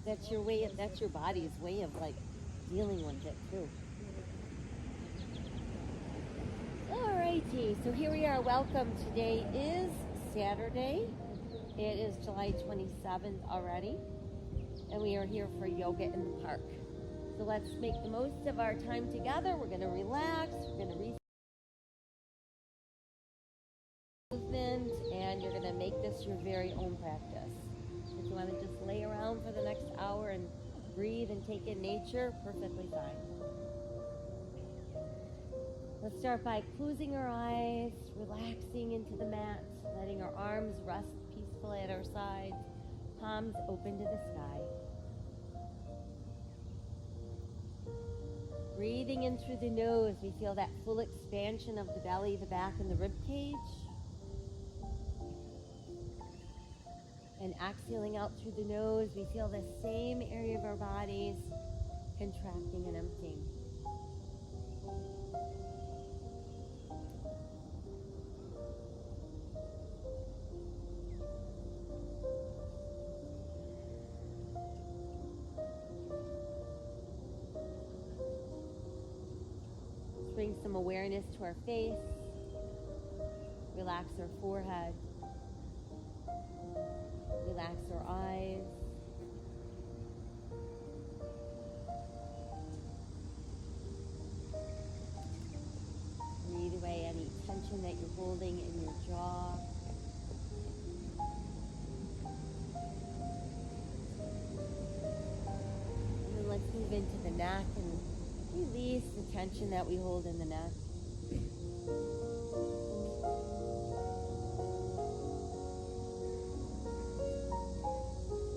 That's your way. That's your body's way of like dealing with it too. Alrighty, so here we are. Welcome. Today is Saturday. It is July 27th already, and we are here for yoga in the park. So let's make the most of our time together. We're going to relax. We're going to movement, and you're going to make this your very own practice. If you want to just lay around for the next hour and breathe and take in nature, perfectly fine. Let's start by closing our eyes, relaxing into the mat, letting our arms rest peacefully at our sides, palms open to the sky. Breathing in through the nose, we feel that full expansion of the belly, the back, and the rib cage. And exhaling out through the nose, we feel the same area of our bodies contracting and emptying. Let's bring some awareness to our face. Relax our forehead. Relax our eyes. Breathe away any tension that you're holding in your jaw. And then let's move into the neck and release the tension that we hold in the neck.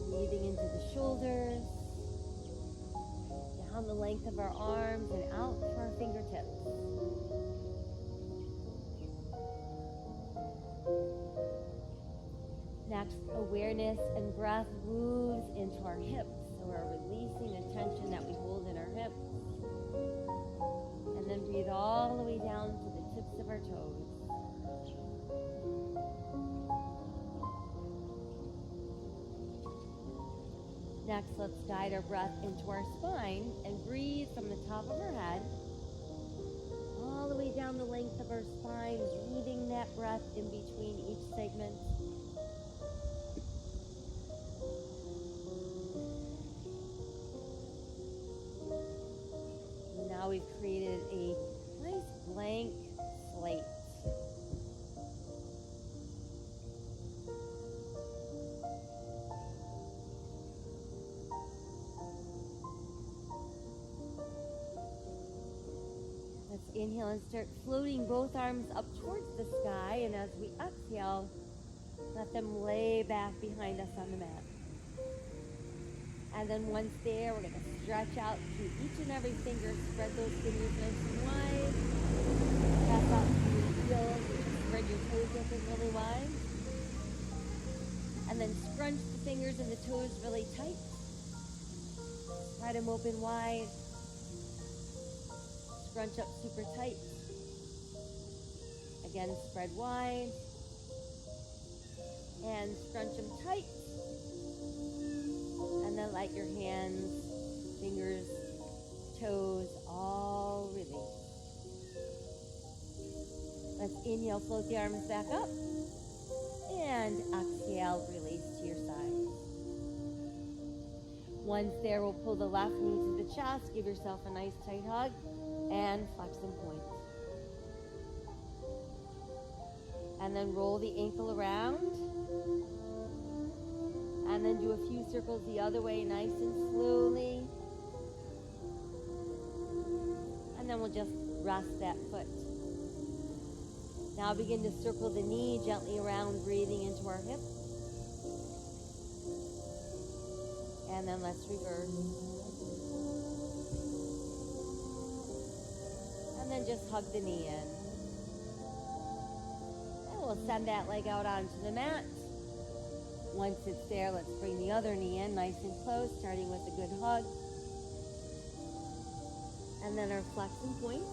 Breathing into the shoulders, down the length of our arms and out to our fingertips. Next, awareness and breath moves into our hips. So we're releasing the tension that we hold in our hips. And then breathe all the way down to the tips of our toes. Next, let's guide our breath into our spine and breathe from the top of our head all the way down the length of our spine, breathing that breath in between each segment. And now we've created a nice blank slate. Let's inhale and start floating both arms up towards the sky, and as we exhale, let them lay back behind us on the mat. And then once there, we're going to stretch out through each and every finger, spread those fingers nice and wide, pass out through your heels, spread your toes open really wide, and then scrunch the fingers and the toes really tight, spread them open wide, scrunch up super tight. Again, spread wide. And scrunch them tight. And then let your hands, fingers, toes all release. Let's inhale, float the arms back up. And exhale, release to your side. Once there, we'll pull the left knee to the chest. Give yourself a nice tight hug. And flex and point. And then roll the ankle around. And then do a few circles the other way, nice and slowly. And then we'll just rest that foot. Now begin to circle the knee gently around, breathing into our hip. And then let's reverse. And then just hug the knee in. And we'll send that leg out onto the mat. Once it's there, let's bring the other knee in nice and close, starting with a good hug. And then our flex and point.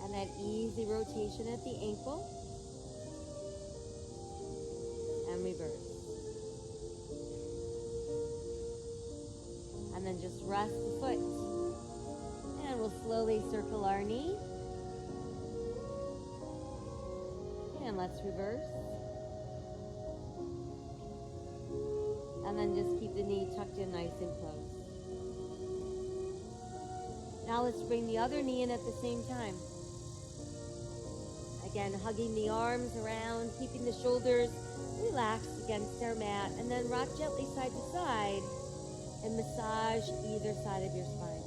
And that easy rotation at the ankle. And reverse. then just rest the foot. And we'll slowly circle our knee. And let's reverse. And then just keep the knee tucked in nice and close. Now let's bring the other knee in at the same time. Again, hugging the arms around, keeping the shoulders relaxed against our mat, and then rock gently side to side and massage either side of your spine.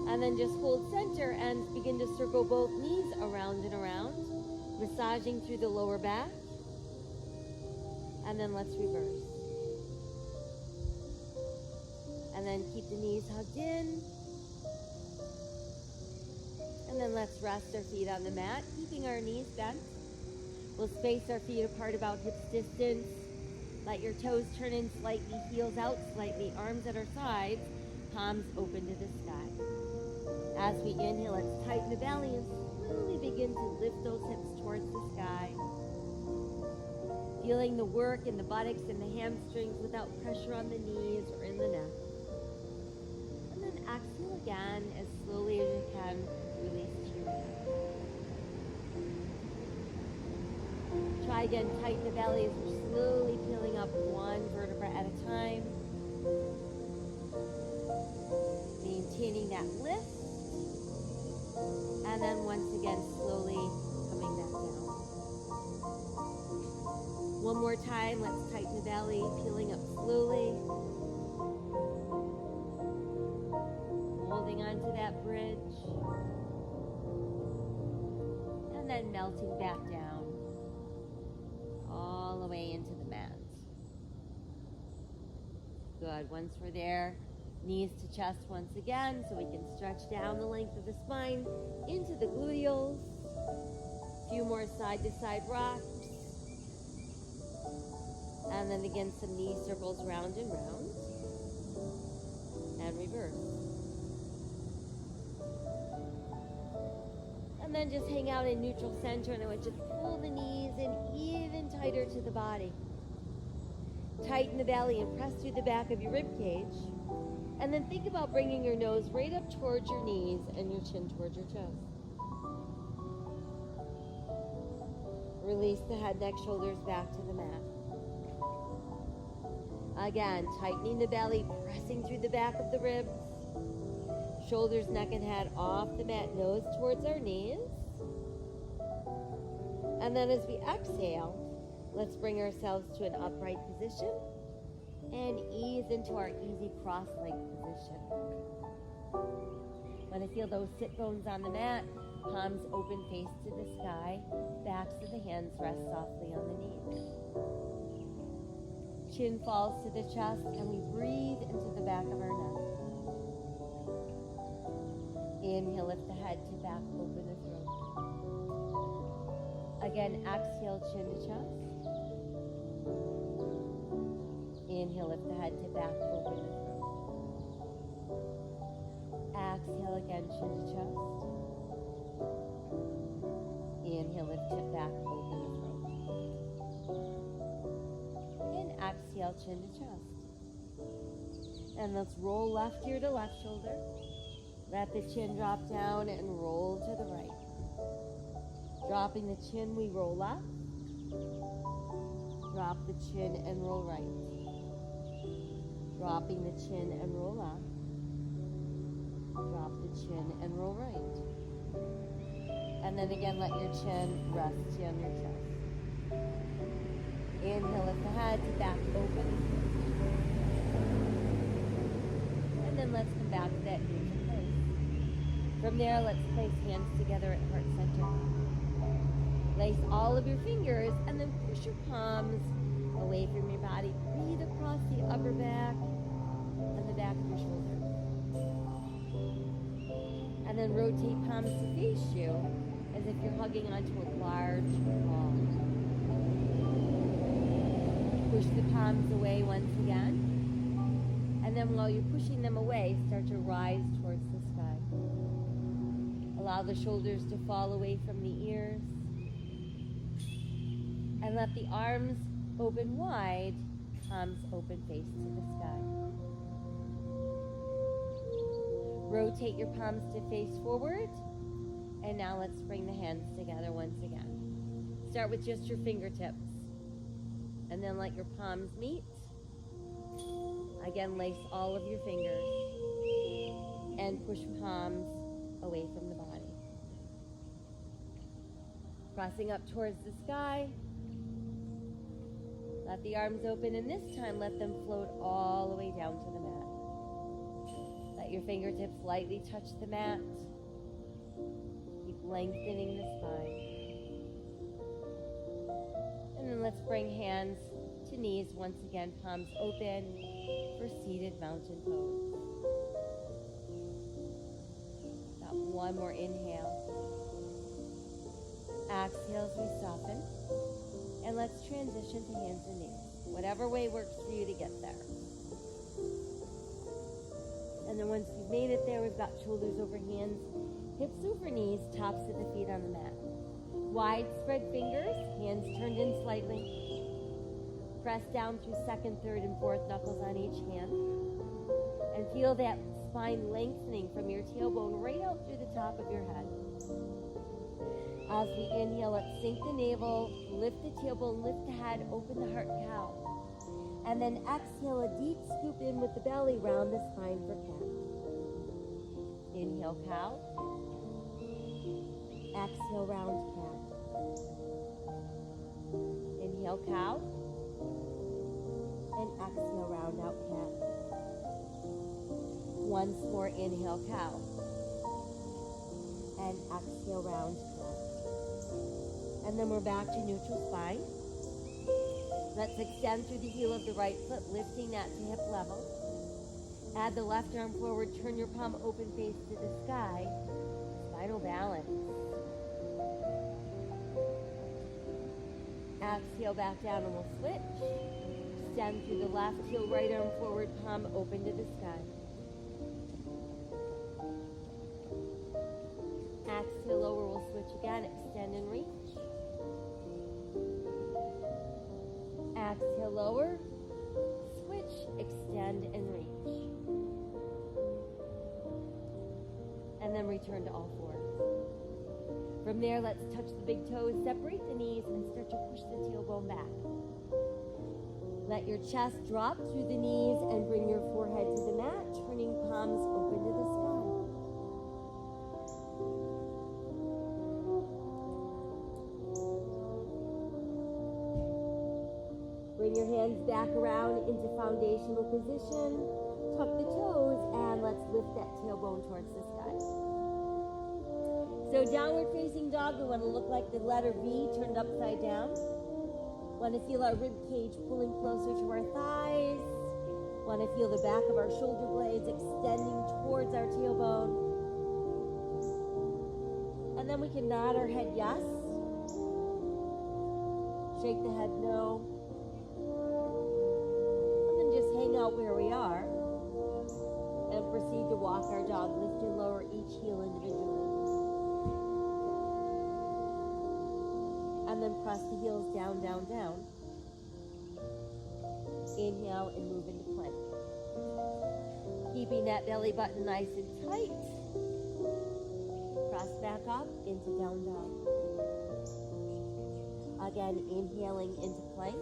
And then just hold center and begin to circle both knees around and around, massaging through the lower back. And then let's reverse. And then keep the knees hugged in. And then let's rest our feet on the mat, keeping our knees bent. We'll space our feet apart about hips distance. Let your toes turn in slightly, heels out slightly, arms at our sides, palms open to the sky. As we inhale, let's tighten the belly and slowly begin to lift those hips towards the sky. Feeling the work in the buttocks and the hamstrings without pressure on the knees or in the neck. And then exhale again as slowly as you can, release to your back. Try again, tighten the belly as we're slowly peeling up one vertebra at a time. Maintaining that lift. And then once again, slowly coming back down. One more time, let's tighten the belly, peeling up slowly. Holding onto that bridge. And then melting back down. All the way into the mat. Good, once we're there, knees to chest once again, so we can stretch down the length of the spine into the gluteals. A few more side to side rocks. And then again, some knee circles round and round. And reverse. And then just hang out in neutral center, and I want you to pull the knees in even tighter to the body. Tighten the belly and press through the back of your rib cage. And then think about bringing your nose right up towards your knees and your chin towards your chest. Release the head, neck, shoulders back to the mat. Again, tightening the belly, pressing through the back of the ribs. Shoulders, neck, and head off the mat, nose towards our knees. And then as we exhale, let's bring ourselves to an upright position and ease into our easy cross-leg position. Want to feel those sit bones on the mat, palms open, face to the sky, backs of the hands rest softly on the knees. Chin falls to the chest, and we breathe into the back of our neck. Inhale, lift the head to back, open the throat. Again, exhale, chin to chest. Inhale, lift the head to back, open the throat. Exhale again, chin to chest. Inhale, lift it back, open the throat. And exhale, chin to chest. And let's roll left ear to left shoulder. Let the chin drop down and roll to the right. Dropping the chin, we roll left. Drop the chin and roll right. Dropping the chin and roll left. Drop the chin and roll right. And then again, let your chin rest on your chest. Inhale, lift the head to back open. And then let's come back to that neutral place. From there, let's place hands together at heart center. Place all of your fingers and then push your palms away from your body. Breathe across the upper back and the back of your shoulders. And then rotate palms to face you as if you're hugging onto a large ball. Push the palms away once again. And then while you're pushing them away, start to rise towards the sky. Allow the shoulders to fall away from the ears. And let the arms open wide palms open, face to the sky. Rotate your palms to face forward. And now let's bring the hands together once again. Start with just your fingertips. And then let your palms meet. Again, lace all of your fingers. And push palms away from the body. Crossing up towards the sky. Let the arms open, and this time let them float all the way down to the mat. Let your fingertips lightly touch the mat. Keep lengthening the spine. And then let's bring hands to knees once again, palms open for seated mountain pose. Got one more inhale. Exhale as we soften. And let's transition to hands and knees. Whatever way works for you to get there. And then once you've made it there, we've got shoulders over hands, hips over knees, tops of the feet on the mat. Wide spread fingers, hands turned in slightly. Press down through second, third, and fourth knuckles on each hand. And feel that spine lengthening from your tailbone right out through the top of your head. As we inhale, let's sink the navel, lift the tailbone, lift the head, open the heart, cow. And then exhale, a deep scoop in with the belly, round the spine for cat. Inhale, cow. Exhale, round cat. Inhale, cow. And exhale, round out cat. Once more, inhale, cow. And exhale, round cat. And then we're back to neutral spine. Let's extend through the heel of the right foot, lifting that to hip level. Add the left arm forward, turn your palm open, face to the sky. Spinal balance. Exhale back down and we'll switch. Extend through the left heel, right arm forward, palm open to the sky. Exhale lower, we'll switch again, extend and reach. Exhale lower, switch, extend and reach. And then return to all fours. From there, let's touch the big toes, separate the knees, and start to push the tailbone back. Let your chest drop through the knees and bring your forehead to the mat, turning palms open to the sky. Bring your hands back around into foundational position. Tuck the toes and let's lift that tailbone towards the sky. So downward facing dog, we want to look like the letter V turned upside down. Want to feel our rib cage pulling closer to our thighs. Want to feel the back of our shoulder blades extending towards our tailbone. And then we can nod our head yes. Shake the head no. Hang out where we are and proceed to walk our dog. Lift and lower each heel individually. And then press the heels down, down, down. Inhale and move into plank. Keeping that belly button nice and tight. Press back up into down dog. Again, inhaling into plank.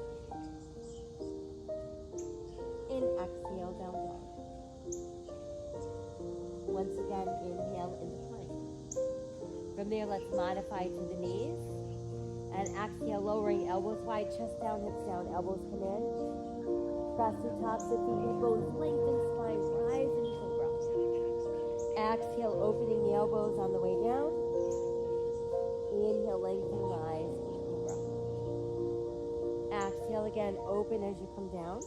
And exhale, down dog. Once again, inhale into plank. From there, let's modify to the knees. And exhale, lowering elbows wide, chest down, hips down, elbows come in. Press the tops of feet, hip bones, lengthen spine, rise and cobra. Exhale, opening the elbows on the way down. Inhale, lengthen, rise, and cobra. Exhale again, open as you come down.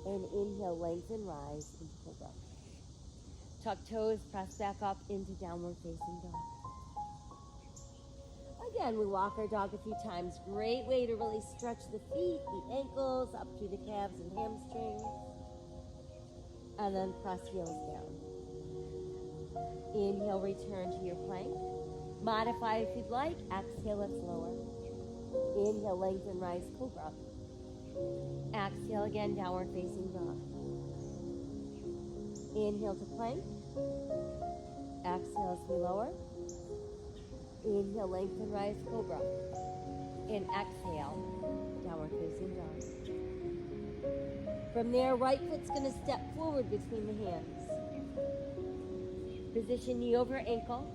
And inhale, lengthen, rise into cobra. Tuck toes, press back up into downward facing dog. Again, we walk our dog a few times. Great way to really stretch the feet, the ankles, up through the calves and hamstrings. And then press heels down. Inhale, return to your plank. Modify if you'd like. Exhale, let's lower. Inhale, lengthen, rise, cobra. Exhale again, downward facing dog. Inhale to plank. Exhale as we lower. Inhale, lengthen, rise, cobra. And exhale, downward facing dog. From there, right foot's gonna step forward between the hands. Position knee over ankle.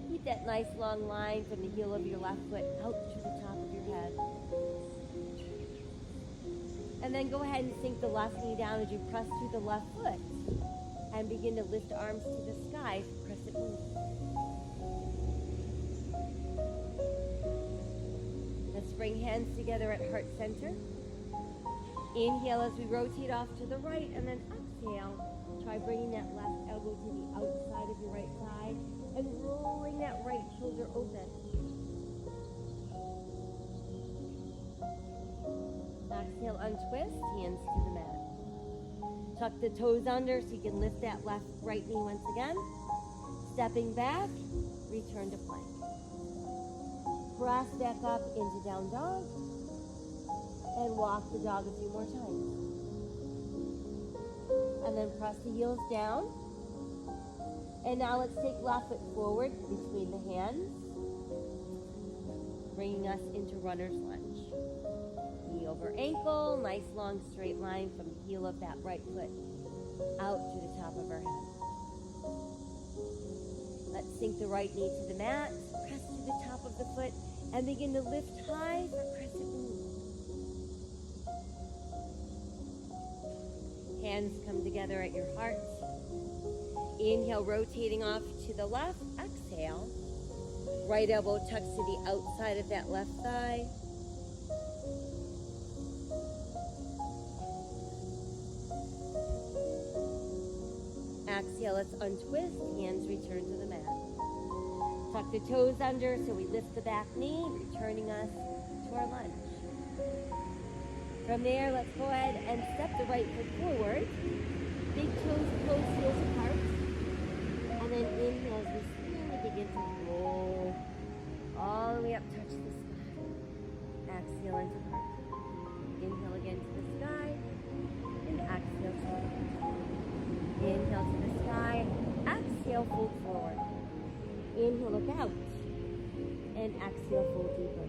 Keep that nice long line from the heel of your left foot out to the top of your head. And then go ahead and sink the left knee down as you press through the left foot. And begin to lift arms to the sky for crescent moon. Let's bring hands together at heart center. Inhale as we rotate off to the right, and then exhale. Try bringing that left elbow to the outside of your right thigh and rolling that right shoulder open. Exhale, untwist, hands to the mat. Tuck the toes under so you can lift that right knee once again. Stepping back, return to plank. Press back up into down dog and walk the dog a few more times. And then press the heels down. And now let's take left foot forward between the hands, bringing us into runner's lunge. Knee over ankle, nice long straight line from the heel of that right foot out to the top of our head. Let's sink the right knee to the mat, press to the top of the foot, and begin to lift high for crescent moon. Hands come together at your heart. Inhale, rotating off to the left. Exhale. Right elbow tucks to the outside of that left thigh. Exhale, let's untwist. Hands return to the mat. Tuck the toes under so we lift the back knee, returning us to our lunge. From there, let's go ahead and step the right foot forward. Big toes close, heels apart. And then inhale as we slowly begin to roll all the way up, touch the sky. Exhale into heart. Inhale again to the sky. And exhale to heart. Inhale to the sky. Exhale, fold forward. Inhale, look out. And exhale, fold deeper.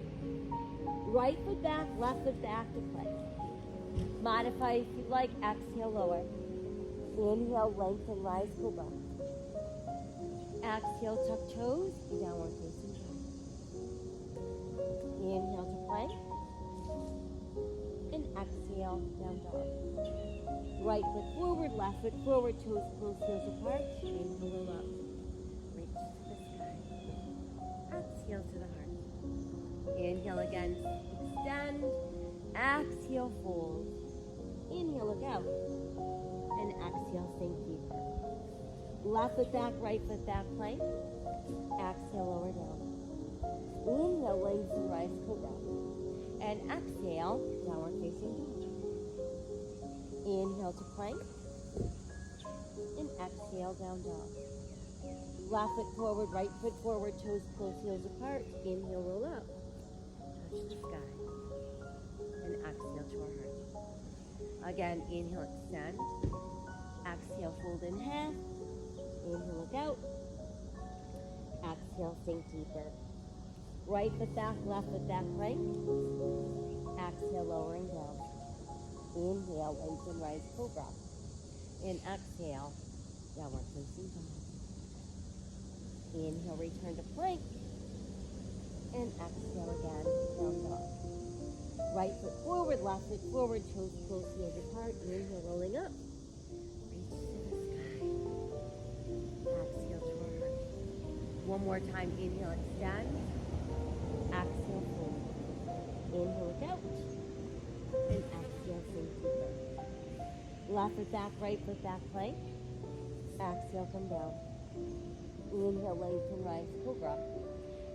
Right foot back, left foot back to plank. Modify if you'd like. Exhale, lower. Inhale, lengthen, rise, cobra. Exhale, tuck toes, downward facing dog. Inhale to plank. And exhale, down dog. Right foot forward, left foot forward, toes close, heels apart. Inhale, up. Reach to the sky. Exhale to the heart. Inhale again, extend. Exhale, fold. Inhale, look out. And exhale, sink deeper. Left foot back, right foot back, plank. Exhale, lower down. Inhale, lengthen, rise, cobra. And exhale, downward facing dog. Inhale to plank. And exhale, down dog. Left foot forward, right foot forward, toes close, heels apart. Inhale, roll up. Touch the sky. And exhale to our heart. Again, inhale, extend. Exhale, fold in half. Inhale, look out. Exhale, sink deeper. Right foot back, left foot back, plank. Exhale, lowering down. Inhale, lengthen, rise, cobra. And exhale, downward facing dog. Inhale, return to plank. And exhale again, down dog. Right foot forward, left foot forward, toes close, heels apart. Inhale, rolling up. Reach to the sky. Exhale to our heart. One more time, inhale, extend. Exhale, fold. Inhale, look out. And exhale, sink deeper. Left foot back, right foot back, plank. Exhale, come down. Inhale, lengthen, rise, cobra.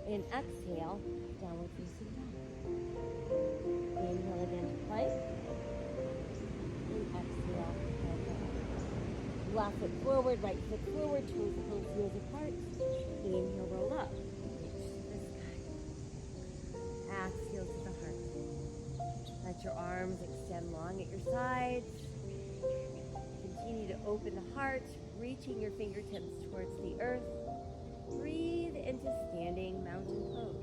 And exhale, downward facing dog. Inhale again to plank. And exhale, down dog. Left foot forward, right foot forward, toes close, heels apart. Inhale, roll up. Reach to the sky. Exhale to the heart. Let your arms arms extend long at your sides. Continue to open the heart, reaching your fingertips towards the earth. Breathe into standing mountain pose.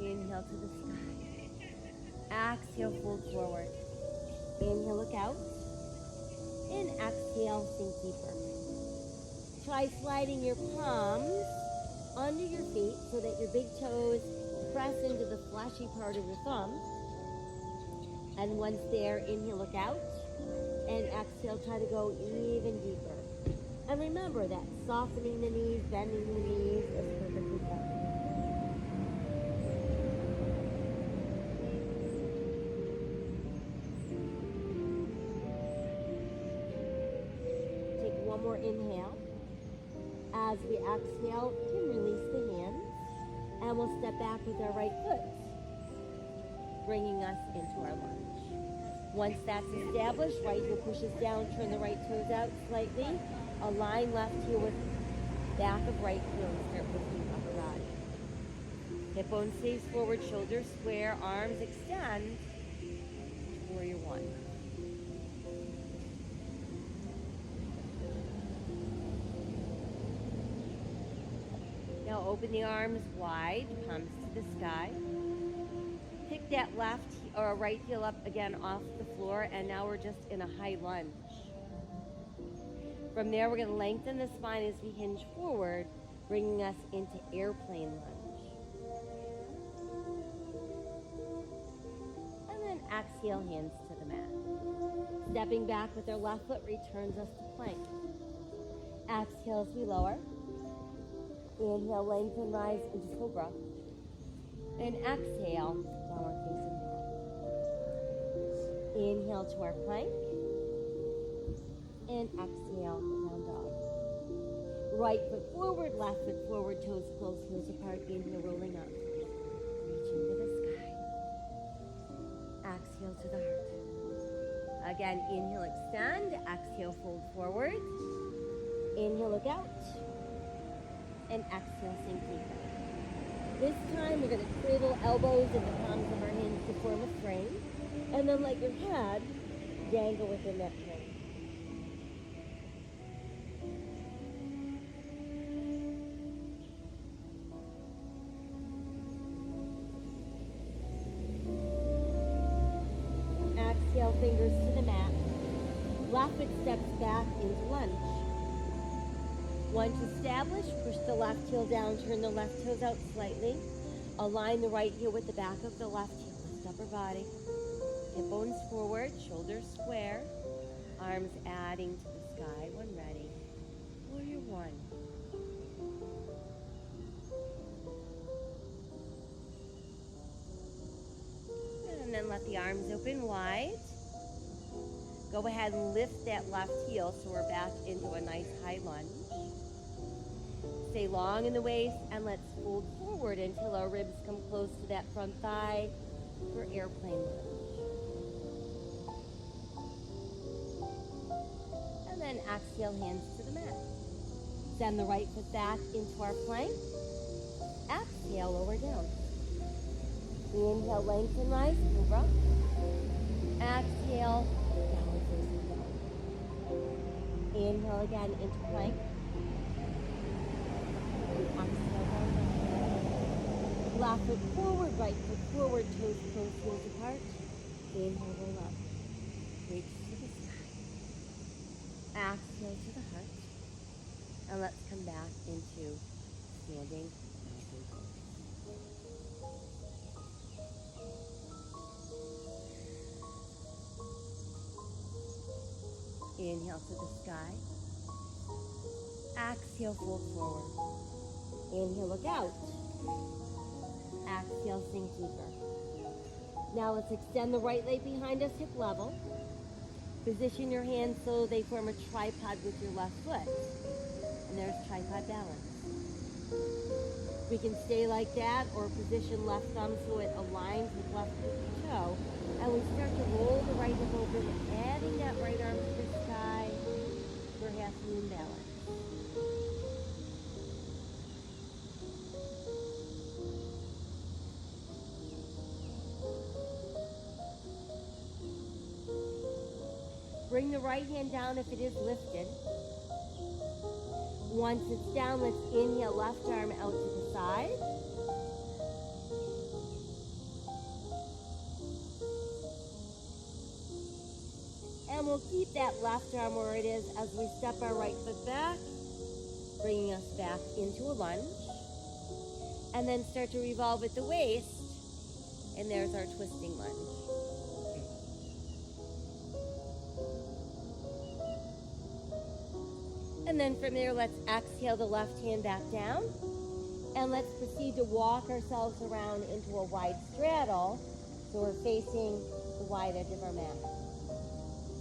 Inhale to the sky. Exhale, fold forward. Inhale, look out. And exhale, sink deeper. Try sliding your palms under your feet so that your big toes press into the fleshy part of your thumb. And once there, inhale, look out. And exhale, try to go even deeper. And remember that softening the knees, bending the knees is perfectly fine. Take one more inhale. As we exhale, you can release the hands. And we'll step back with our right foot, bringing us into our lunge. Once that's established, right heel pushes down, turn the right toes out slightly. Align left heel with back of right heel and start lifting upper body. Hip bone stays forward, shoulders square, arms extend to warrior one. Now open the arms wide, palms to the sky. Pick that left or right heel up again off the floor, and now we're just in a high lunge. From there, we're going to lengthen the spine as we hinge forward, bringing us into airplane lunge. And then exhale, hands to the mat. Stepping back with our left foot returns us to plank. Exhale as we lower. Inhale, lengthen, rise into cobra. And exhale, downward facing dog. Inhale to our plank. And exhale, down dog. Right foot forward, left foot forward, toes close, heels apart. Inhale, rolling up. Reaching to the sky. Exhale to the heart. Again, inhale, extend. Exhale, fold forward. Inhale, look out. And exhale, sink deeper. This time we're going to cradle elbows in the palms of our hands to form a frame, and then let your head dangle within that frame. Exhale, fingers to the mat. Left foot steps back into lunge. Once established, push the left heel down, turn the left toes out slightly. Align the right heel with the back of the left heel. Lift upper body. Hip bones forward, shoulders square. Arms adding to the sky when ready. Warrior one. And then let the arms open wide. Go ahead and lift that left heel so we're back into a nice high lunge. Stay long in the waist, and let's fold forward until our ribs come close to that front thigh for airplane lunge. And then exhale, hands to the mat. Send the right foot back into our plank. Exhale, lower down. Inhale, lengthen, rise, cobra. Exhale, downward facing dog. Inhale again into plank. Exhale, down dog. Left foot forward, right foot forward, toes close, heels apart. Inhale, roll up. Reach to the sky. Exhale to the heart. And let's come back into standing mountain pose. Inhale to the sky. Exhale, fold forward. Inhale, look out. Exhale, sink deeper. Now let's extend the right leg behind us, hip level. Position your hands so they form a tripod with your left foot. And there's tripod balance. We can stay like that or position left thumb so it aligns with left toe. And we start to roll the right hip open, adding that right arm to the sky for half moon balance. the right hand down if it is lifted. Once it's down, let's inhale, left arm out to the side. And we'll keep that left arm where it is as we step our right foot back, bringing us back into a lunge. And then start to revolve at the waist. And there's our twisting lunge. And then from there, let's exhale the left hand back down. And let's proceed to walk ourselves around into a wide straddle. So we're facing the wide edge of our mat.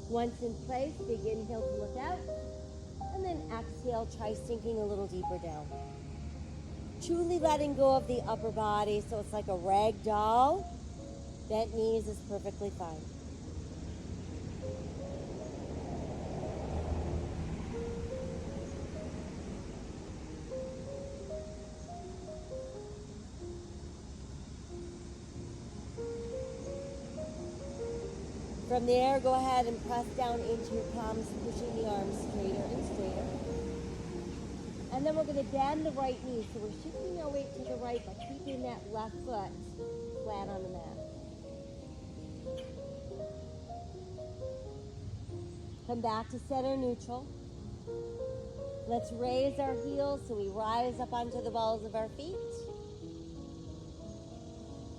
Once in place, big inhale to look out. And then exhale, try sinking a little deeper down. Truly letting go of the upper body so it's like a rag doll. Bent knees is perfectly fine. From there, go ahead and press down into your palms, pushing the arms straighter and straighter. And then we're going to bend the right knee. So we're shifting our weight to the right, but keeping that left foot flat on the mat. Come back to center neutral. Let's raise our heels so we rise up onto the balls of our feet.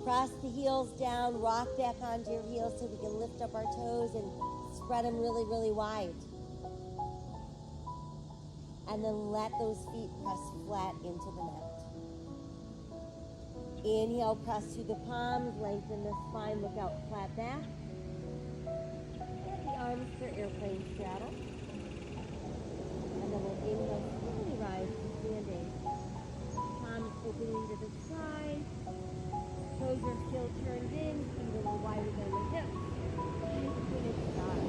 Press the heels down, rock back onto your heels so we can lift up our toes and spread them really, really wide. And then let those feet press flat into the mat. Inhale, press through the palms, lengthen the spine, look out flat back. Get the arms for airplane straddle. And then we'll inhale, slowly rise to standing. Palms opening to the side. Toes are still turned in, feet a little wider than the hips. Finish start.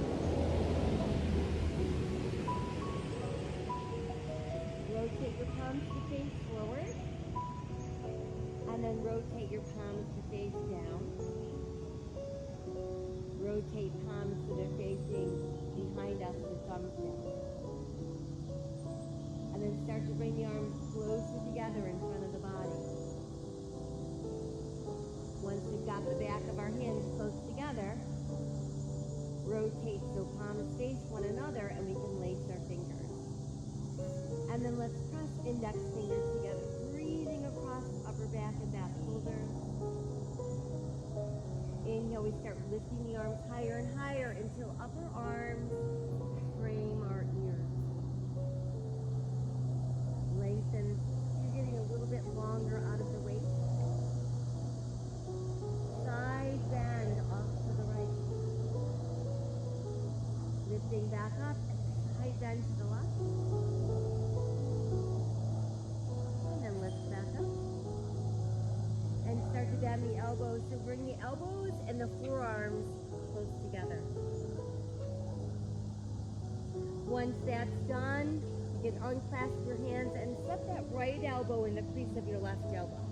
Rotate your palms to face forward. And then rotate your palms to face down. Rotate palms so they're facing behind us with thumbs down. And then start to bring the arms closer together in front of the body. Once we've got the back of our hands close together, rotate so palms face one another and we can lace our fingers. And then let's press index fingers together, breathing across upper back and back shoulders. Inhale, we start lifting the arms higher and higher until upper arms frame our ears. Lengthen. You're getting a little bit longer out of the waist. Side bend off to the right. Lifting back up, side bend to the left. And then lift back up. And start to bend the elbows. So bring the elbows and the forearms close together. Once that's done, you can unclasp your hands and set that right elbow in the crease of your left elbow.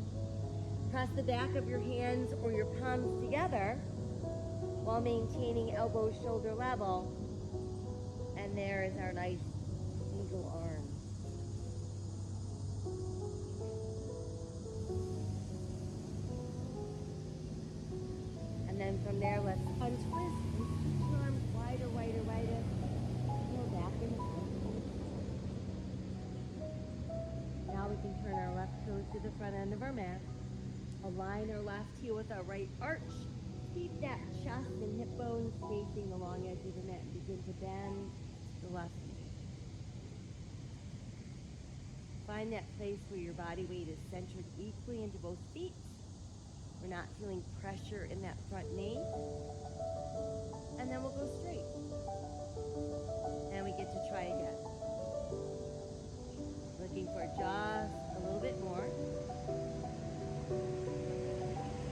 Press the back of your hands or your palms together while maintaining elbow shoulder level. And there is our nice eagle arm. And then from there, let's untwist and switch your arms wider, wider, wider. Go back and forth. Now we can turn our left toes to the front end of our mat. Align our left heel with our right arch. Keep that chest and hip bones facing the long edge of the mat. Begin to bend the left knee. Find that place where your body weight is centered equally into both feet. We're not feeling pressure in that front knee. And then we'll go straight. And we get to try again. Looking for just a little bit more.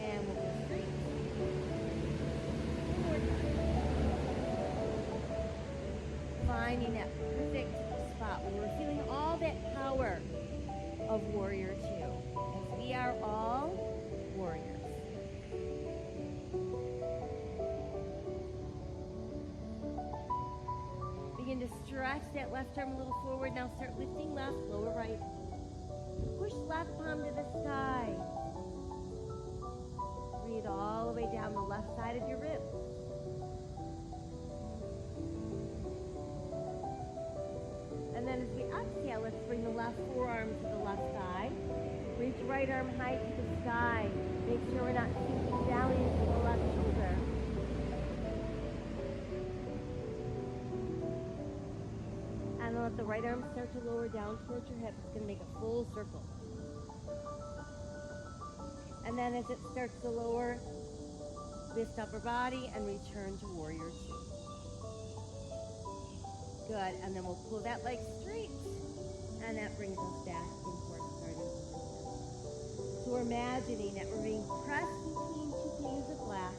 And we'll go straight. One more time. Finding that perfect spot where we're feeling all that power of Warrior Two. As we are all warriors. stretch that left arm a little forward. Now start lifting left, lower right. Push left palm to the sky. Breathe all the way down the left side of your ribs. And then as we exhale, let's bring the left forearm to the left thigh. Reach right arm high to the sky. Make sure we're not sinking down into the left shoulder. And then let the right arm start to lower down towards your hip. It's going to make a full circle. And then as it starts to lower, lift upper body and return to warrior two. Good, and then we'll pull that leg straight, and that brings us back into our starting position. So we're imagining that we're being pressed between two panes of glass.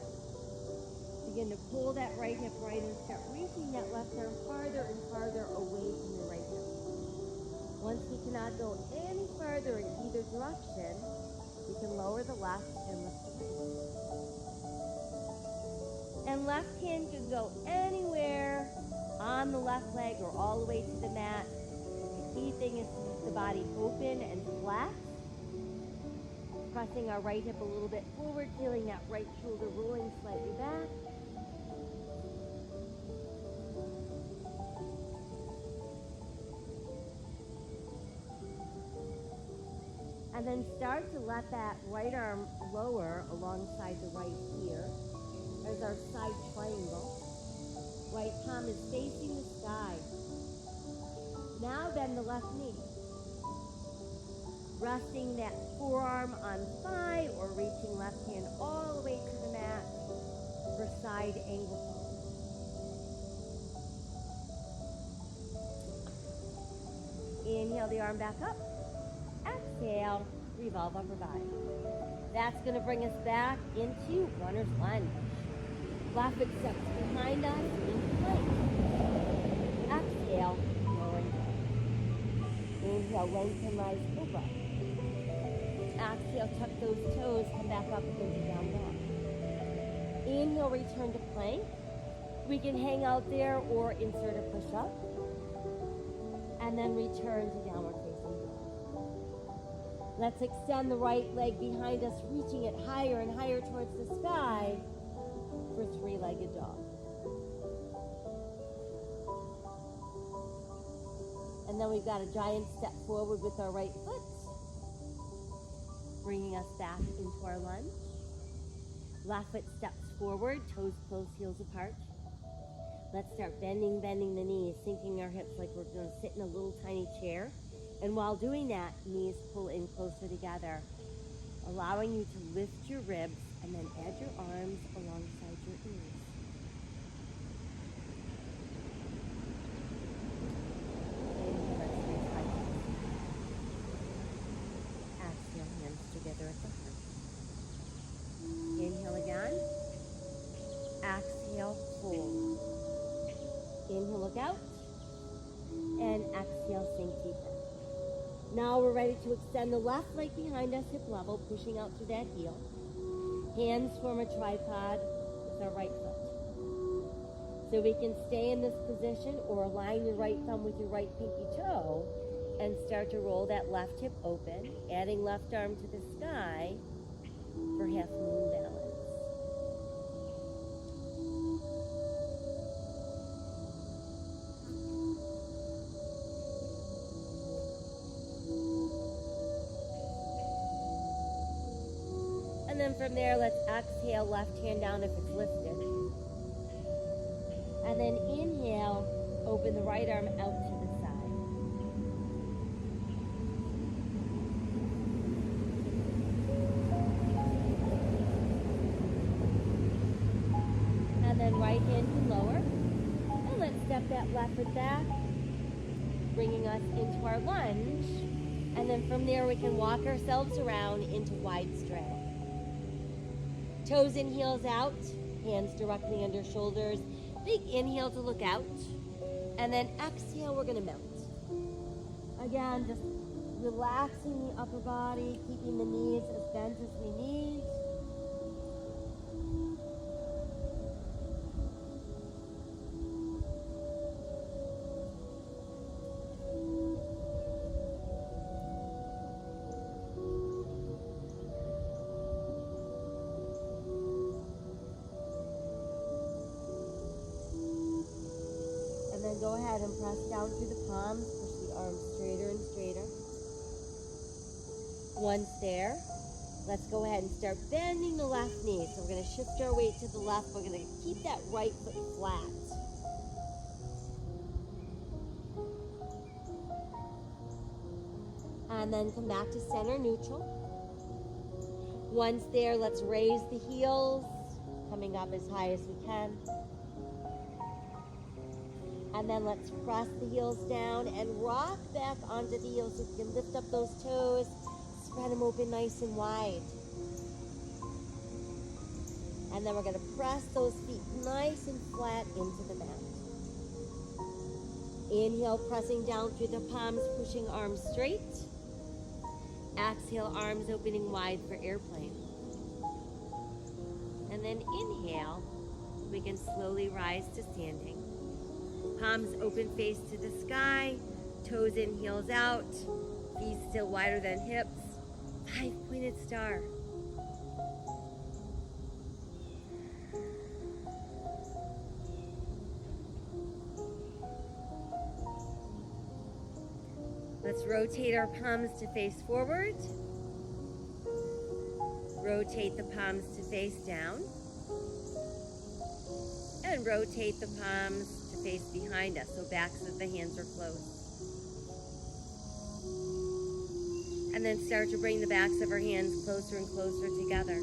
Begin to pull that right hip right and start reaching that left arm farther and farther away from your right hip. Once we cannot go any farther in either direction, we can lower the left and lift the right. And left hand can go anywhere on the left leg or all the way to the mat. The key thing is to keep the body open and flat. Pressing our right hip a little bit forward, feeling that right shoulder rolling slightly back. And then start to let that right arm lower alongside the right ear as our side triangle. Right palm is facing the sky. Now bend the left knee. Resting that forearm on thigh or reaching left hand all the way to the mat for side angle pose. Inhale the arm back up. Exhale, revolve upper body. That's going to bring us back into runner's lunge. Left foot steps behind us, into plank. Exhale, lowering down. Inhale, lengthen, rise, cobra. Exhale, tuck those toes, come back up into down dog. Inhale, return to plank. We can hang out there or insert a push-up. And then return to downward facing dog. Let's extend the right leg behind us, reaching it higher and higher towards the sky for three-legged dog. And then we've got a giant step forward with our right foot, bringing us back into our lunge. Left foot steps forward, toes close, heels apart. Let's start bending the knees, sinking our hips like we're going to sit in a little tiny chair. And while doing that, knees pull in closer together, allowing you to lift your ribs and then add your arms alongside your ears. Exhale, hands together at the heart. Inhale again. Exhale, fold. Inhale, look out. And exhale, sink deeper. Now we're ready to extend the left leg behind us, hip level, pushing out to that heel. Hands form a tripod with our right foot. So we can stay in this position or align your right thumb with your right pinky toe and start to roll that left hip open, adding left arm to the sky for half moon balance. And then from there, let's exhale, left hand down if it's lifted. And then inhale, open the right arm out to the side. And then right hand can lower. And let's step that left foot back, bringing us into our lunge. And then from there, we can walk ourselves around into wide straddle. Toes and heels out, hands directly under shoulders. Big inhale to look out. And then exhale, we're going to melt. Again, just relaxing the upper body, keeping the knees as bent as we need. go ahead and press down through the palms, push the arms straighter and straighter. Once there, let's go ahead and start bending the left knee. So we're going to shift our weight to the left. We're going to keep that right foot flat. And then come back to center neutral. Once there, let's raise the heels, coming up as high as we can. And then let's press the heels down and rock back onto the heels so you can lift up those toes, spread them open nice and wide. And then we're going to press those feet nice and flat into the mat. Inhale, pressing down through the palms, pushing arms straight. Exhale, arms opening wide for airplane. And then inhale, we can slowly rise to standing. Palms open, face to the sky, toes in, heels out, feet still wider than hips. 5-pointed star. Let's rotate our palms to face forward. Rotate the palms to face down. And rotate the palms to face behind us, so backs of the hands are closed. And then start to bring the backs of our hands closer and closer together.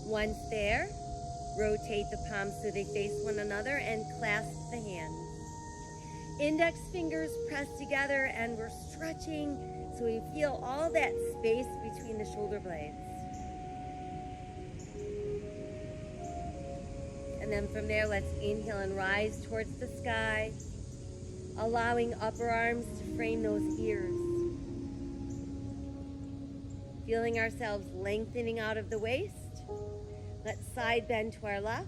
Once there, rotate the palms so they face one another and clasp the hands. Index fingers pressed together, and we're stretching so we feel all that space between the shoulder blades. And then from there, let's inhale and rise towards the sky, allowing upper arms to frame those ears. Feeling ourselves lengthening out of the waist. Let's side bend to our left.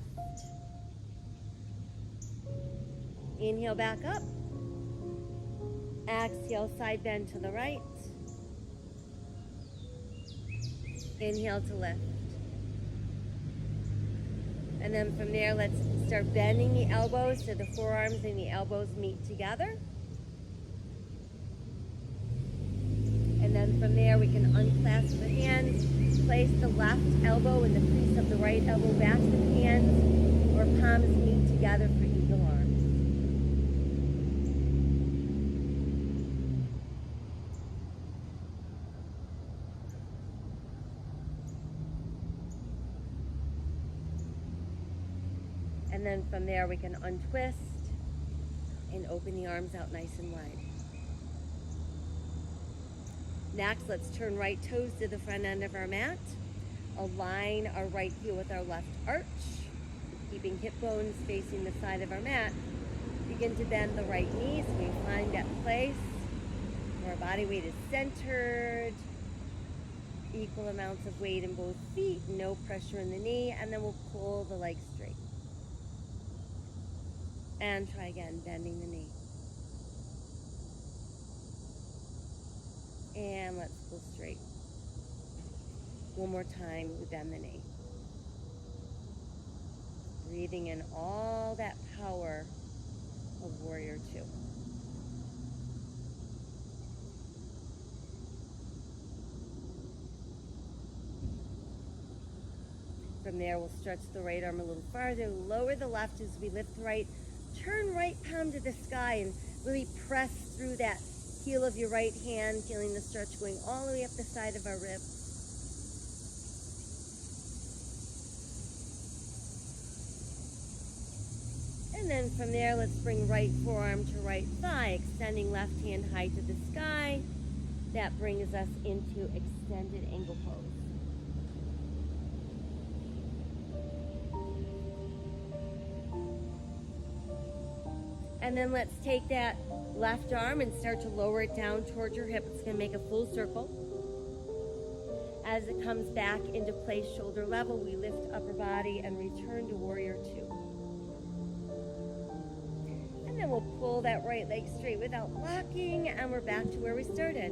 Inhale back up. Exhale, side bend to the right. Inhale to lift. And then from there, let's start bending the elbows so the forearms and the elbows meet together. And then from there, we can unclasp the hands, place the left elbow in the crease of the right elbow back to the hands, or palms meet together for eagle arms. And then from there, we can untwist and open the arms out nice and wide. Next, let's turn right toes to the front end of our mat. Align our right heel with our left arch, keeping hip bones facing the side of our mat. Begin to bend the right knee so we find that place where our body weight is centered. Equal amounts of weight in both feet, no pressure in the knee, and then we'll pull the legs straight. And try again, bending the knee. And let's pull straight. One more time, we bend the knee. Breathing in all that power of Warrior Two. From there, we'll stretch the right arm a little farther, lower the left as we lift the right. Turn right palm to the sky and really press through that heel of your right hand, feeling the stretch going all the way up the side of our ribs. And then from there, let's bring right forearm to right thigh, extending left hand high to the sky. That brings us into extended angle pose. And then let's take that left arm and start to lower it down towards your hip. It's going to make a full circle. As it comes back into place, shoulder level, we lift upper body and return to Warrior Two. And then we'll pull that right leg straight without locking, and we're back to where we started.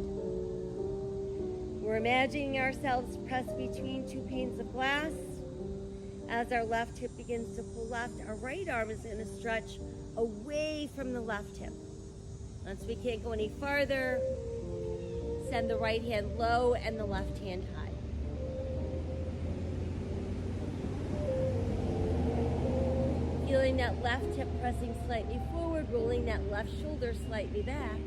We're imagining ourselves pressed between two panes of glass. As our left hip begins to pull left, our right arm is going to stretch away from the left hip. Once we can't go any farther, send the right hand low and the left hand high. Feeling that left hip pressing slightly forward, rolling that left shoulder slightly back.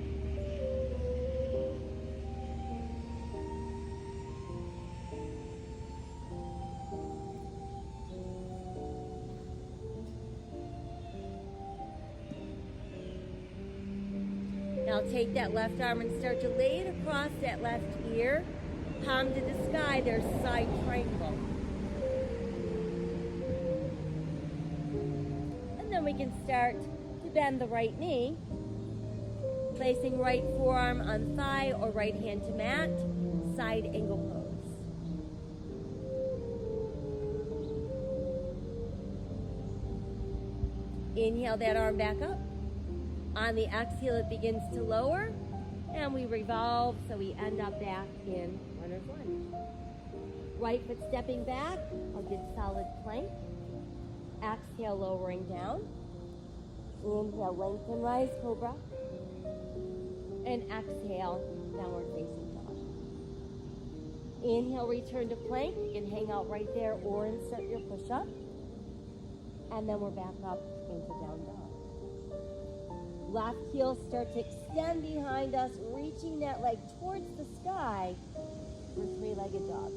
Now take that left arm and start to lay it across that left ear, palm to the sky. There's side triangle. And then we can start to bend the right knee, placing right forearm on thigh or right hand to mat, side angle pose. Inhale that arm back up. On the exhale, it begins to lower, and we revolve, so we end up back in runner's lunge. Right foot stepping back, a good solid plank. Exhale, lowering down. Inhale, lengthen, rise, cobra. And exhale, downward facing dog. Inhale, return to plank. You can hang out right there or insert your push-up. And then we're back up into down dog. Left heel start to extend behind us, reaching that leg towards the sky for three-legged dog.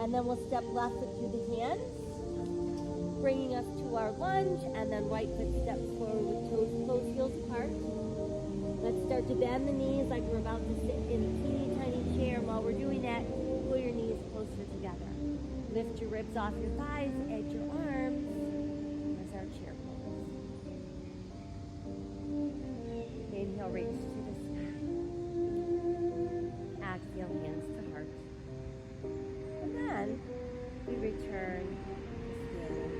And then we'll step left foot through the hands, bringing us to our lunge, and then right foot steps forward with toes close, heels apart. Let's start to bend the knees like we're about to sit in a teeny tiny chair. And while we're doing that, pull your knees closer together. Lift your ribs off your thighs, edge your arms. There's our chair pose. Inhale, reach to the sky. Exhale, hands to heart. And then we return to standing.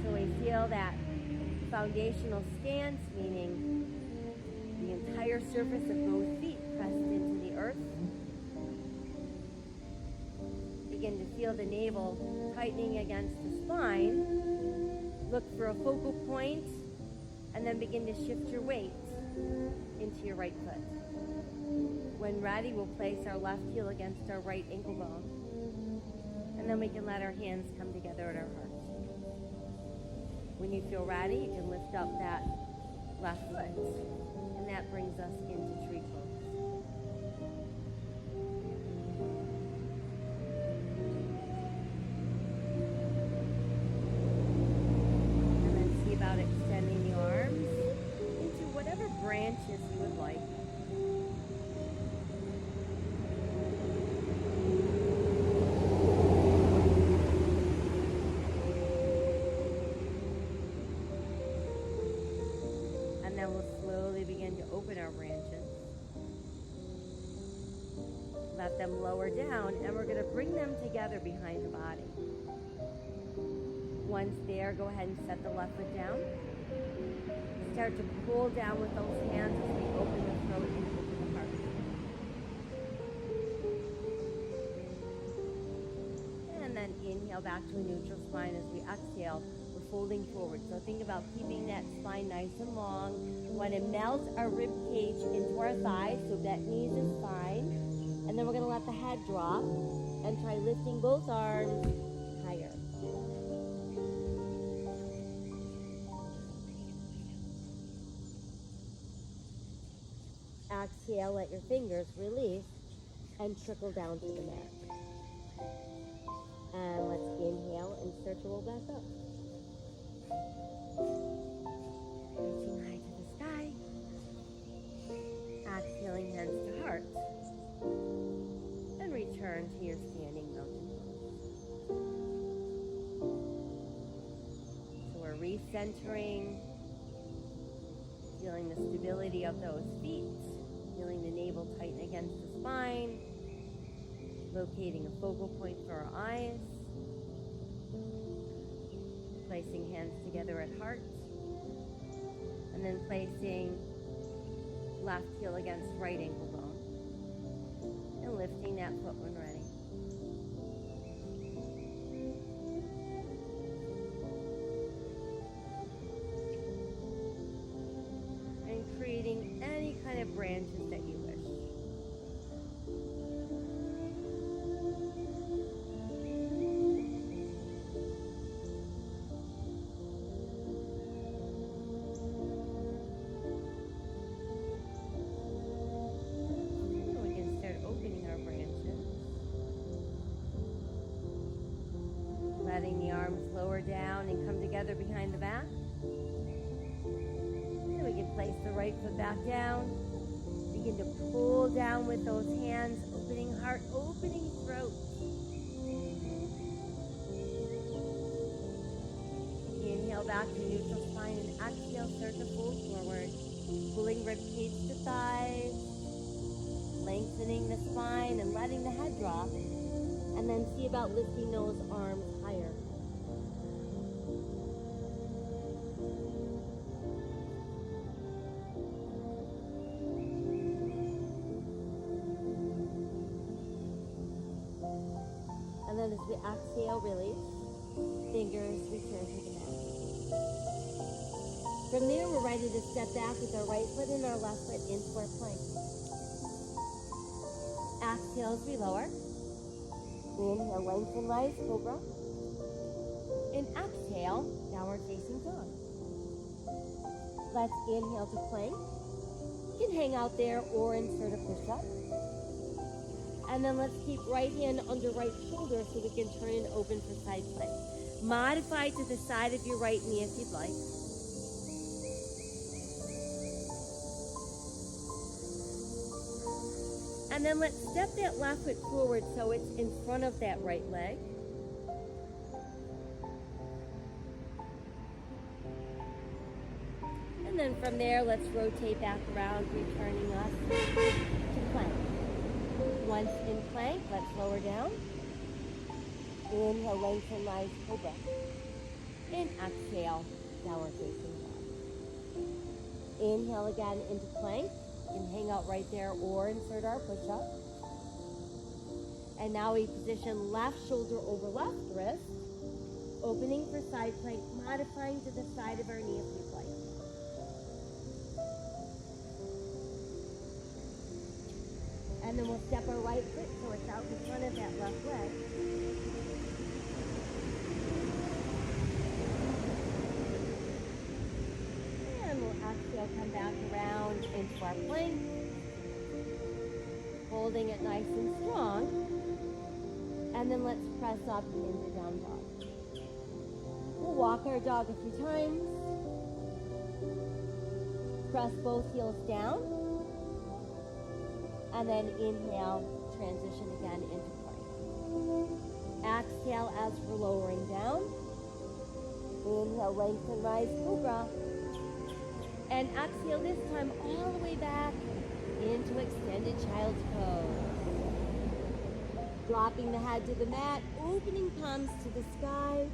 So we feel that foundational stance, meaning the entire surface of both feet pressed into the earth. Begin to feel the navel tightening against the spine. Look for a focal point, and then begin to shift your weight into your right foot. When ready, we'll place our left heel against our right ankle bone, and then we can let our hands come together at our heart. When you feel ready, you can lift up that left foot. And that brings us into tree pose. And then see about extending the arms into whatever branches you would like. And then we'll slowly begin to open our branches. Let them lower down, and we're going to bring them together behind the body. Once there, go ahead and set the left foot down. Start to pull down with those hands as we open the throat and open the heart. And then inhale back to a neutral spine as we exhale. Folding forward. So think about keeping that spine nice and long. We want to melt our rib cage into our thighs so that knees is fine. And then we're going to let the head drop and try lifting both arms higher. Exhale, let your fingers release and trickle down to the mat. And let's inhale and start to roll back up. Reaching high to the sky. Exhaling, hands to heart. And return to your standing mountain pose. So we're recentering, feeling the stability of those feet, feeling the navel tighten against the spine, locating a focal point for our eyes, placing hands together at heart. And then placing left heel against right ankle bone. And lifting that foot when ready. And creating any kind of branches that you wish. Letting the arms lower down and come together behind the back. Then we can place the right foot back down. Begin to pull down with those hands, opening heart, opening throat. Inhale back to neutral spine and exhale, start to fold forward. Pulling rib cage to thighs, lengthening the spine and letting the head drop. And then see about lifting those arms higher. And then as we exhale, release. Fingers return to the mat. From there, we're ready to step back with our right foot and our left foot into our plank. Exhale as we lower. Inhale, lengthen, rise, cobra. And exhale, downward facing dog. Let's inhale to plank. You can hang out there or insert a push-up. And then let's keep right hand under right shoulder so we can turn and open for side plank. Modify to the side of your right knee if you'd like. And then let's step that left foot forward so it's in front of that right leg. And then from there, let's rotate back around, returning us to plank. Once in plank, let's lower down. Inhale, lengthen, rise, cobra. And exhale, downward facing dog. Inhale again into plank. Can hang out right there or insert our push-up. And now we position left shoulder over left wrist, opening for side plank, modifying to the side of our knee if you'd like. And then we'll step our right foot so it's out in front of that left leg. Exhale, come back around into our plank. Holding it nice and strong. And then let's press up into down dog. We'll walk our dog a few times. Press both heels down. And then inhale, transition again into plank. Exhale as we're lowering down. Inhale, lengthen, rise, cobra. And exhale this time all the way back into extended child's pose. Dropping the head to the mat, opening palms to the sky.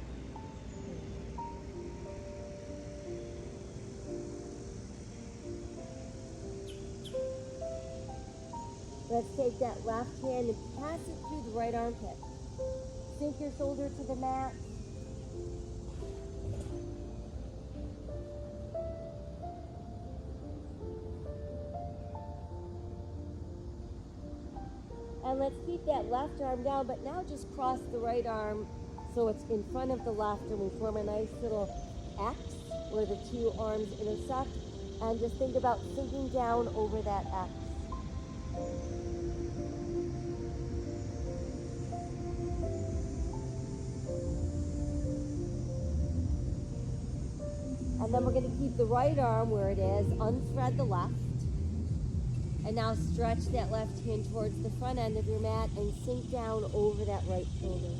Let's take that left hand and pass it through the right armpit. Sink your shoulder to the mat. And let's keep that left arm down, but now just cross the right arm so it's in front of the left, and we form a nice little X where the two arms intersect. And just think about sinking down over that X. And then we're going to keep the right arm where it is, unthread the left. And now stretch that left hand towards the front end of your mat and sink down over that right shoulder.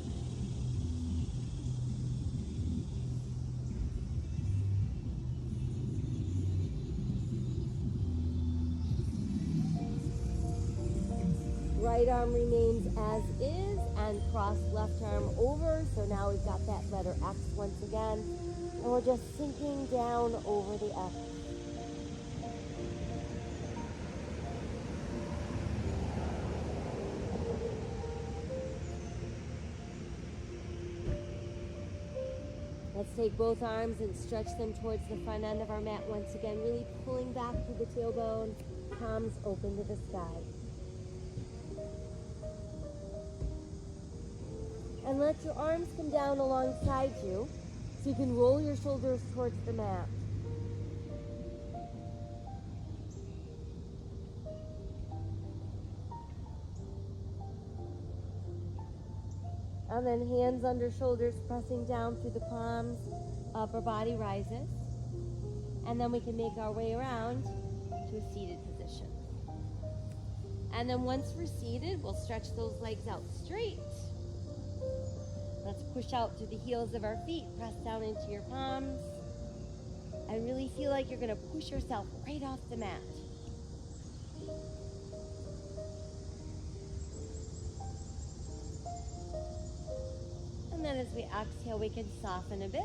Right arm remains as is and cross left arm over. So now we've got that letter X once again. And we're just sinking down over the X. Let's take both arms and stretch them towards the front end of our mat once again, really pulling back through the tailbone, palms open to the sky. And let your arms come down alongside you so you can roll your shoulders towards the mat. And then hands under shoulders, pressing down through the palms, upper body rises. And then we can make our way around to a seated position. And then once we're seated, we'll stretch those legs out straight. Let's push out through the heels of our feet, press down into your palms, and really feel like you're gonna push yourself right off the mat. And then as we exhale, we can soften a bit.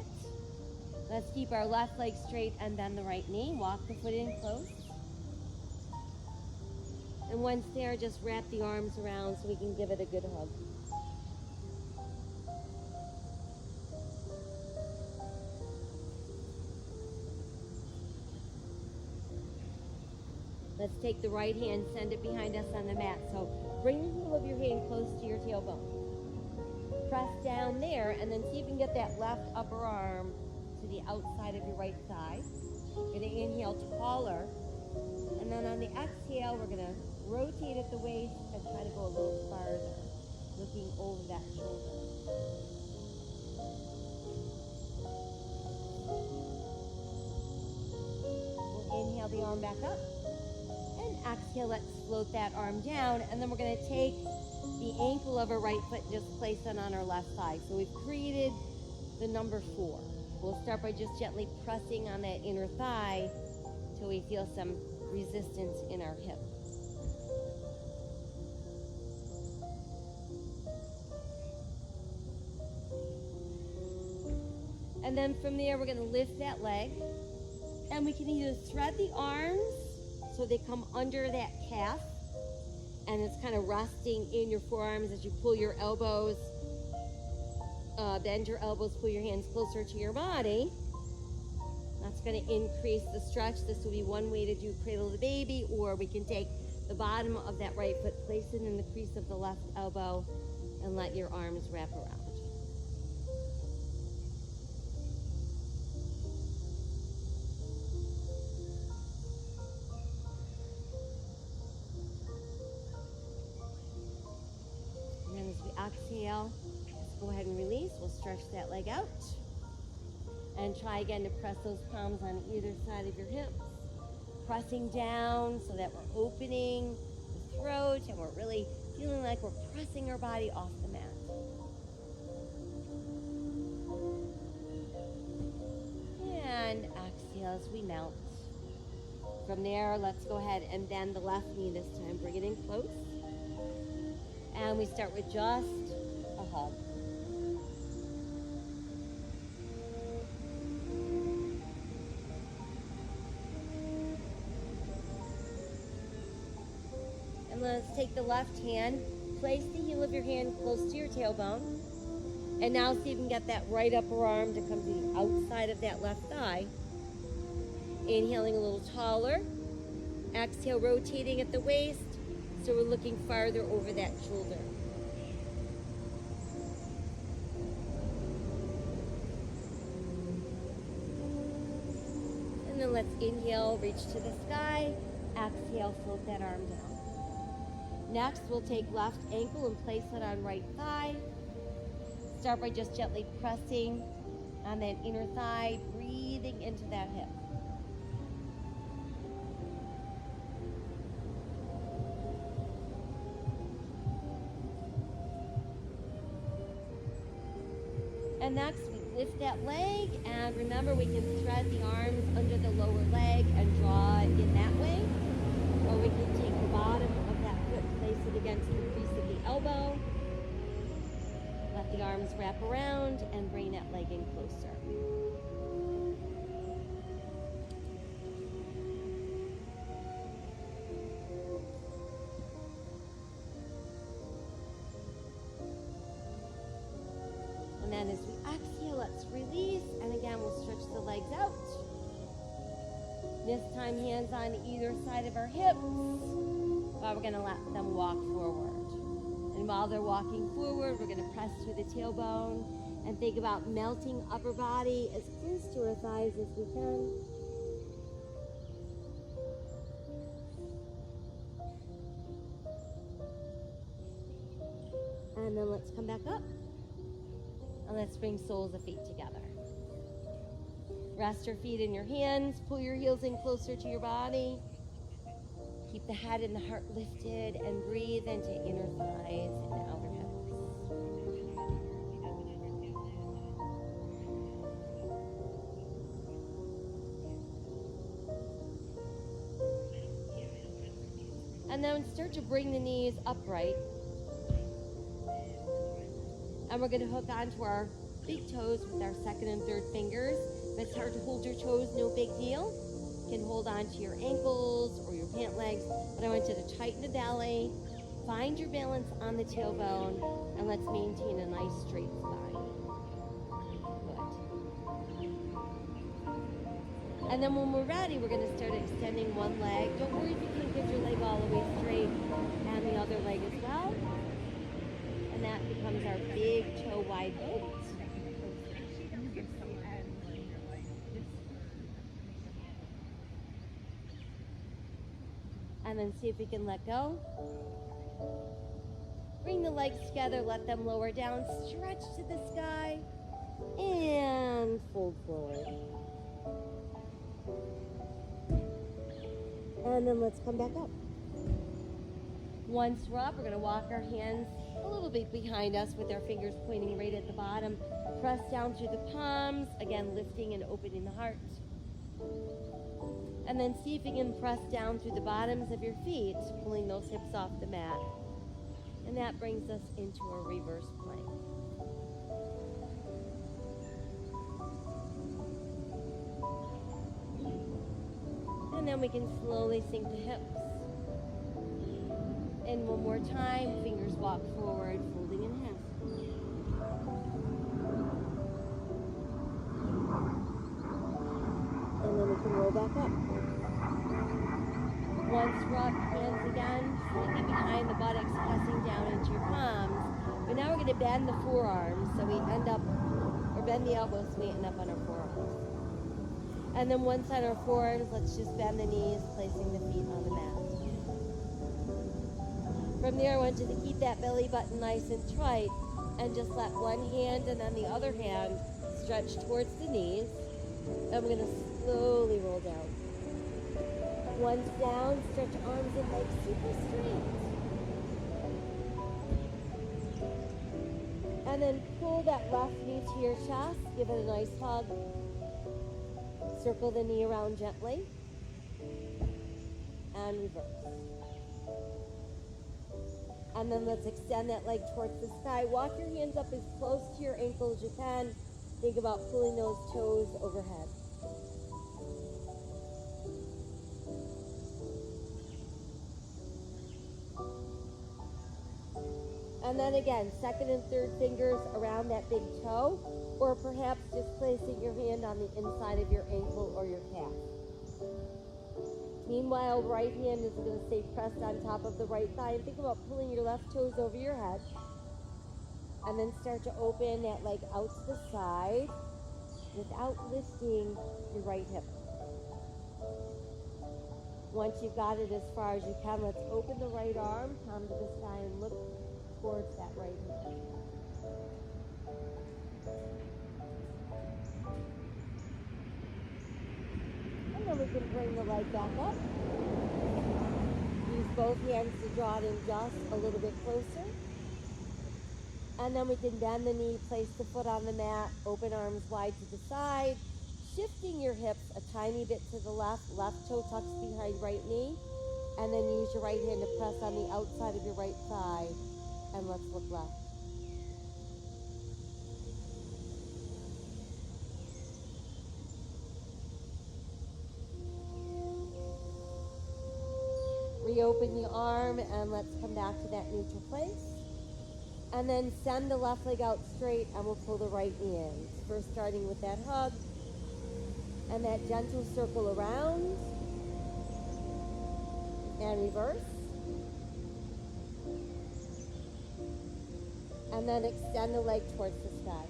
Let's keep our left leg straight and bend the right knee. Walk the foot in close. And once there, just wrap the arms around so we can give it a good hug. Let's take the right hand, send it behind us on the mat. So bring the heel of your hand close to your tailbone. Press down there, and then see if you can get that left upper arm to the outside of your right thigh. You're gonna inhale taller, and then on the exhale, we're gonna rotate at the waist and try to go a little farther, looking over that shoulder. We'll inhale the arm back up, and exhale, let's float that arm down, and then we're gonna take the ankle of our right foot and just place it on our left thigh. So we've created the number 4. We'll start by just gently pressing on that inner thigh till we feel some resistance in our hip. And then from there, we're gonna lift that leg, and we can either thread the arms so they come under that calf, and it's kind of resting in your forearms as you pull your elbows, bend your elbows, pull your hands closer to your body. That's going to increase the stretch. This will be one way to do cradle the baby, or we can take the bottom of that right foot, place it in the crease of the left elbow, and let your arms wrap around. Exhale, let's go ahead and release. We'll stretch that leg out and try again to press those palms on either side of your hips, pressing down so that we're opening the throat and we're really feeling like we're pressing our body off the mat. And exhale as we melt. From there, let's go ahead and bend the left knee this time. Bring it in close. And we start with just a hug. And let's take the left hand, place the heel of your hand close to your tailbone. And now see if you can get that right upper arm to come to the outside of that left thigh. Inhaling a little taller. Exhale, rotating at the waist. So we're looking farther over that shoulder. And then let's inhale, reach to the sky. Exhale, float that arm down. Next, we'll take left ankle and place it on right thigh. Start by just gently pressing on that inner thigh, breathing into that hip. And next, we lift that leg, and remember we can thread the arms under the lower leg and draw it in that way. Or we can take the bottom of that foot, place it against the crease of the elbow. Let the arms wrap around and bring that leg in closer. And then as we exhale, let's release. And This time, hands on either side of our hips, while we're gonna let them walk forward. And while they're walking forward, we're gonna press through the tailbone and think about melting upper body as close to our thighs as we can. And then let's come back up. And let's bring soles of feet together. Rest your feet in your hands. Pull your heels in closer to your body. Keep the head and the heart lifted and breathe into inner thighs and outer hips. And then start to bring the knees upright. And we're going to hook onto our big toes with our second and third fingers. If it's hard to hold your toes, no big deal. You can hold onto your ankles or your pant legs. But I want you to tighten the belly, find your balance on the tailbone, and let's maintain a nice straight spine. Good. And then when we're ready, we're going to start extending one leg. Don't worry if you can't get your leg all the way straight, and the other leg as well. And that becomes our big toe wide boat. And then see if we can let go. Bring the legs together, let them lower down, stretch to the sky, and fold forward. And then let's come back up. Once we're up, we're going to walk our hands a little bit behind us with our fingers pointing right at the bottom. Press down through the palms, again lifting and opening the heart. And then see if you can press down through the bottoms of your feet, pulling those hips off the mat. And that brings us into a reverse plank. And then we can slowly sink the hips. And one more time, fingers walk forward, folding in half. And then we can roll back up. Once we're up, hands again, slightly behind the buttocks, pressing down into your palms. But now we're going to bend the forearms, so we end up, or bend the elbows so we end up on our forearms. And then once on our forearms, let's just bend the knees, placing the feet on the mat. From there, I want you to keep that belly button nice and tight, and just let one hand and then the other hand stretch towards the knees. And we're going to slowly roll down. Once down, stretch arms and legs super straight. And then pull that left knee to your chest. Give it a nice hug. Circle the knee around gently. And reverse. And then let's extend that leg towards the sky. Walk your hands up as close to your ankle as you can. Think about pulling those toes overhead. And then again, second and third fingers around that big toe, or perhaps just placing your hand on the inside of your ankle or your calf. Meanwhile, right hand is going to stay pressed on top of the right thigh. And think about pulling your left toes over your head. And then start to open that leg out to the side without lifting your right hip. Once you've got it as far as you can, let's open the right arm, palm to the sky, and look towards that right hip. And then we can bring the leg back up. Use both hands to draw it in just a little bit closer. And then we can bend the knee, place the foot on the mat, open arms wide to the side, shifting your hips a tiny bit to the left, left toe tucks behind right knee, and then use your right hand to press on the outside of your right thigh, and let's look left. Reopen the arm, and let's come back to that neutral place. And then send the left leg out straight, and we'll pull the right knee in. First starting with that hug, and that gentle circle around, and reverse. And then extend the leg towards the sky.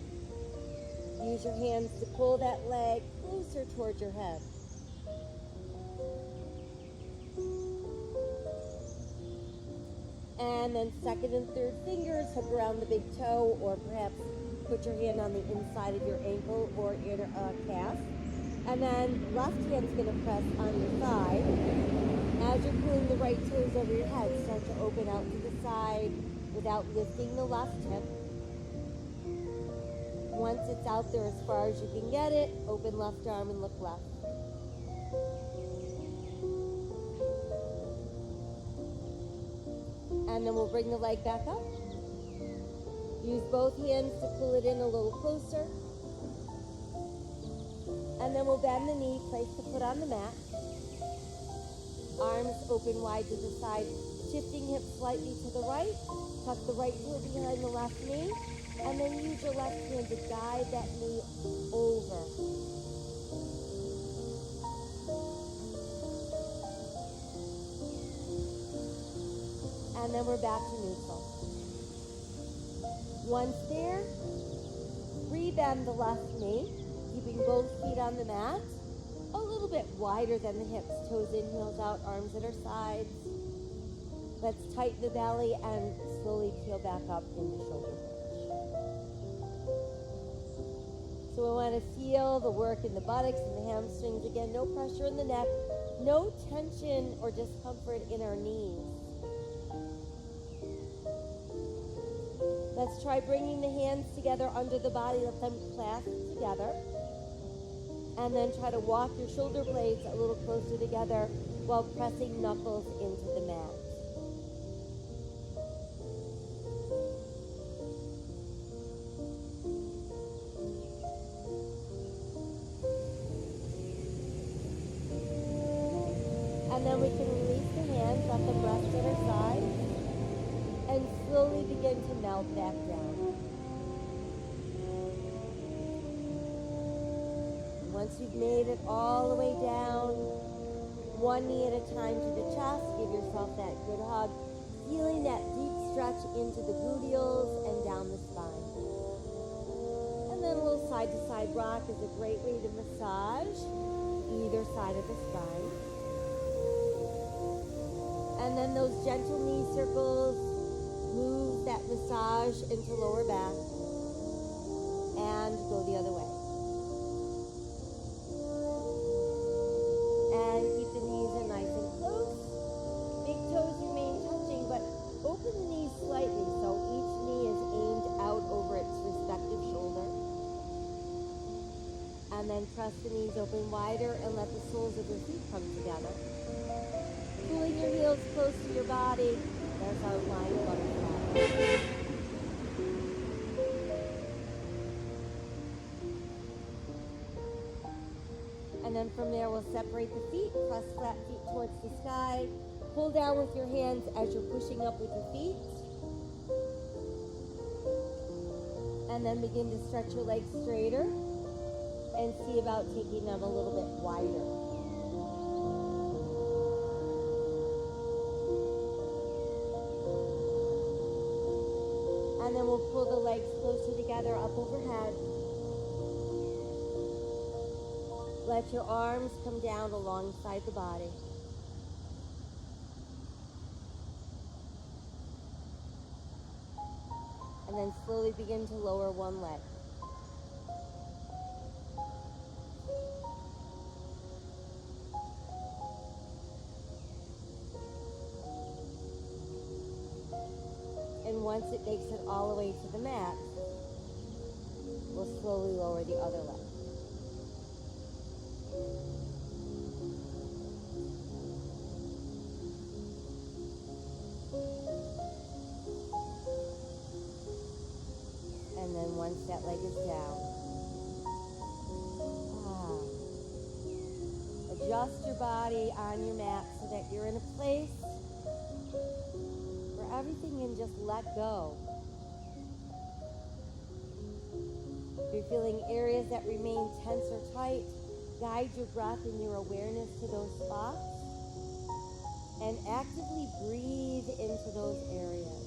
Use your hands to pull that leg closer towards your head. And then second and third fingers hook around the big toe, or perhaps put your hand on the inside of your ankle or inner calf. And then left hand's going to press on your thigh. As you're pulling the right toes over your head, start to open out to the side without lifting the left hip. Once it's out there as far as you can get it, open left arm and look left. And then we'll bring the leg back up. Use both hands to pull it in a little closer. And then we'll bend the knee, place the foot on the mat. Arms open wide to the side, shifting hips slightly to the right. Tuck the right heel behind the left knee. And then use your left hand to guide that knee over. And then we're back to neutral. Once there, rebend the left knee, keeping both feet on the mat, a little bit wider than the hips, toes in, heels out, arms at our sides. Let's tighten the belly and slowly peel back up into shoulder bridge. So we want to feel the work in the buttocks and the hamstrings. Again, no pressure in the neck, no tension or discomfort in our knees. Let's try bringing the hands together under the body, let them clasp together. And then try to walk your shoulder blades a little closer together while pressing knuckles into the mat. And then we can release the hands, let them rest at our side, and slowly begin to melt back down. Once you've made it all the way down, one knee at a time to the chest, give yourself that good hug, feeling that deep stretch into the gluteals and down the spine. And then a little side-to-side rock is a great way to massage either side of the spine. And then those gentle knee circles, move that massage into lower back and go the other way. And keep the knees in nice and close. Big toes remain touching, but open the knees slightly so each knee is aimed out over its respective shoulder. And then press the knees open wider and let the soles of your feet come together. Pulling your heels close to your body. There's our lying butterfly. And then from there, we'll separate the feet, press flat feet towards the sky. Pull down with your hands as you're pushing up with your feet. And then begin to stretch your legs straighter and see about taking them a little bit wider. And then we'll pull the legs closer together up overhead. Let your arms come down alongside the body. And then slowly begin to lower one leg. And once it makes it all the way to the mat, we'll slowly lower the other leg. And then once that leg is down, adjust your body on your mat so that you're in a place where everything can just let go. If you're feeling areas that remain tense or tight, guide your breath and your awareness to those spots. and actively breathe into those areas.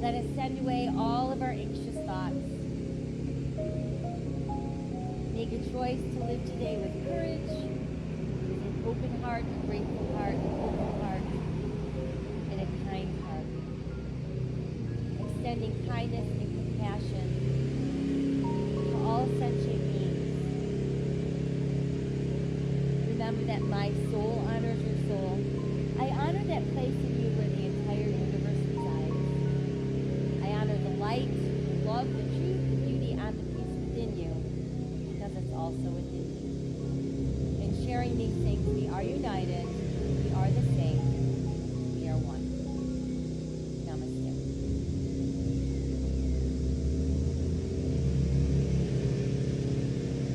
Let us send away all of our anxious thoughts. Make a choice to live today with courage, with an open heart, a grateful heart, an open heart, and a kind heart. Extending kindness and compassion to all sentient beings. Remember that my soul honors your soul. I honor that place in you where the entire universe resides. I honor the light, the love, the truth, the beauty, and the peace within you, because it's also within you. In sharing these things, we are united, we are the same,